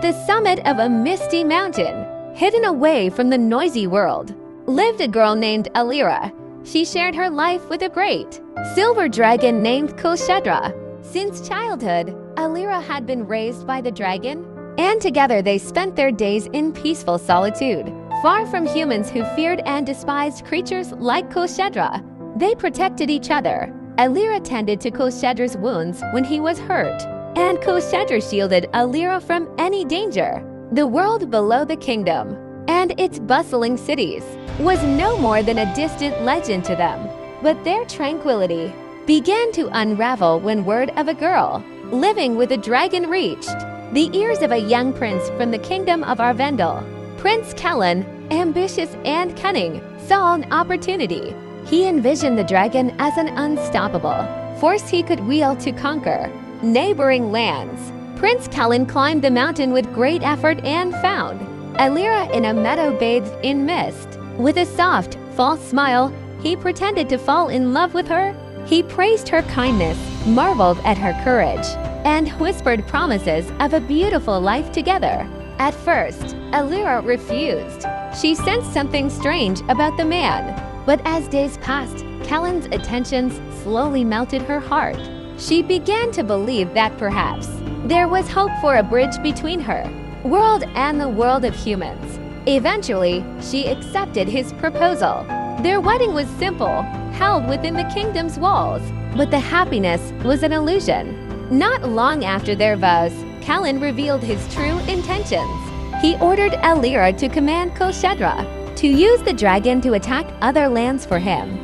At the summit of a misty mountain, hidden away from the noisy world, lived a girl named Alira. She shared her life with a great silver dragon named Kulshedra. Since childhood, Alira had been raised by the dragon, and together they spent their days in peaceful solitude. Far from humans who feared and despised creatures like Kulshedra, they protected each other. Alira tended to Kulshedra's wounds when he was hurt, and Kulshedra shielded Alira from any danger. The world below the kingdom and its bustling cities was no more than a distant legend to them. But their tranquility began to unravel when word of a girl living with a dragon reached the ears of a young prince from the kingdom of Arvendel. Prince Kellen, ambitious and cunning, saw an opportunity. He envisioned the dragon as an unstoppable force he could wield to conquer neighboring lands. Prince Kellen climbed the mountain with great effort and found Alira in a meadow bathed in mist. With a soft, false smile, he pretended to fall in love with her. He praised her kindness, marveled at her courage, and whispered promises of a beautiful life together. At first, Alira refused. She sensed something strange about the man. But as days passed, Kellen's attentions slowly melted her heart. She began to believe that perhaps there was hope for a bridge between her world and the world of humans. Eventually, she accepted his proposal. Their wedding was simple, held within the kingdom's walls, but the happiness was an illusion. Not long after their vows, Kellen revealed his true intentions. He ordered Alira to command Kulshedra to use the dragon to attack other lands for him.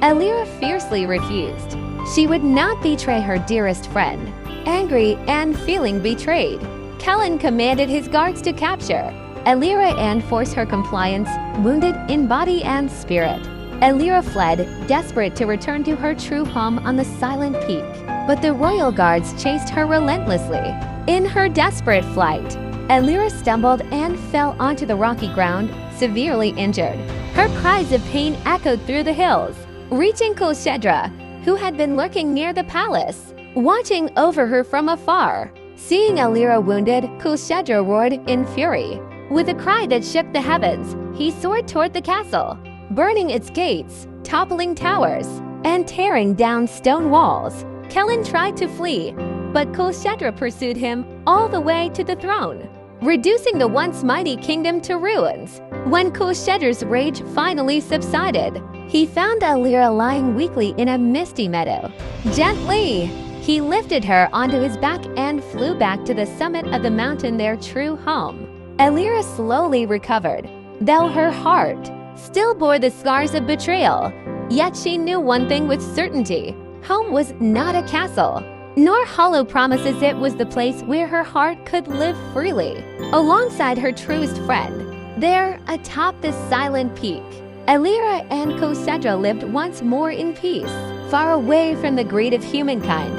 Alira fiercely refused. She would not betray her dearest friend. Angry and feeling betrayed, Kellen commanded his guards to capture Alira and force her compliance, wounded in body and spirit. Alira fled, desperate to return to her true home on the Silent Peak. But the royal guards chased her relentlessly. In her desperate flight, Alira stumbled and fell onto the rocky ground, severely injured. Her cries of pain echoed through the hills, reaching Kulshedra, who had been lurking near the palace, watching over her from afar. Seeing Alira wounded, Kulshedra roared in fury. With a cry that shook the heavens, he soared toward the castle, burning its gates, toppling towers, and tearing down stone walls. Kellen tried to flee, but Kulshedra pursued him all the way to the throne, reducing the once mighty kingdom to ruins. When Kulshedra's rage finally subsided, he found Alira lying weakly in a misty meadow. Gently, he lifted her onto his back and flew back to the summit of the mountain, their true home. Alira slowly recovered, though her heart still bore the scars of betrayal. Yet she knew one thing with certainty: home was not a castle, nor hollow promises it was the place where her heart could live freely. Alongside her truest friend, there, atop the Silent Peak, Alira and Kulshedra lived once more in peace, far away from the greed of humankind.